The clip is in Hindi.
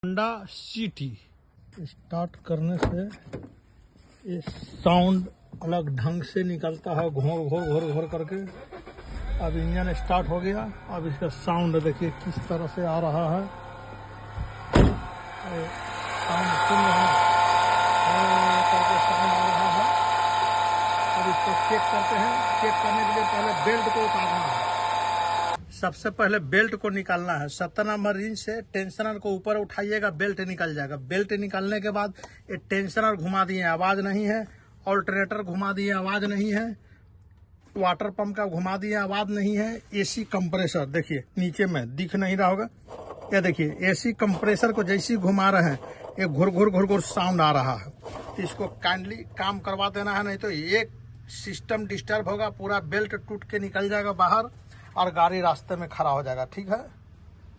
होंडा सिटी स्टार्ट करने से ये साउंड अलग ढंग से निकलता है, घोर घोर घोर घोर करके। अब इंजन स्टार्ट हो गया। अब इसका साउंड देखिए किस तरह से आ रहा है। साउंड सुन रहे हैं करके साउंड आ रहा है। अब इसको चेक करते हैं। चेक करने के लिए पहले बेल्ट को उतारना है। सबसे पहले बेल्ट को निकालना है। 17 नंबर रिंच से टेंशनर को ऊपर उठाइएगा, बेल्ट निकल जाएगा। बेल्ट निकालने के बाद ये टेंशनर घुमा दिए, आवाज नहीं है। ऑल्टरनेटर घुमा दिए, आवाज नहीं है। वाटर पंप का घुमा दिए, आवाज नहीं है। एसी कंप्रेसर देखिए नीचे में दिख नहीं रहा होगा, ये देखिए एसी कंप्रेसर को जैसे घुमा रहे हैं ये घुर घुर घुर घुर साउंड आ रहा है। इसको काइंडली काम करवा देना है, नहीं तो एक सिस्टम डिस्टर्ब होगा, पूरा बेल्ट टूट के निकल जाएगा बाहर और गाड़ी रास्ते में खड़ा हो जाएगा। ठीक है।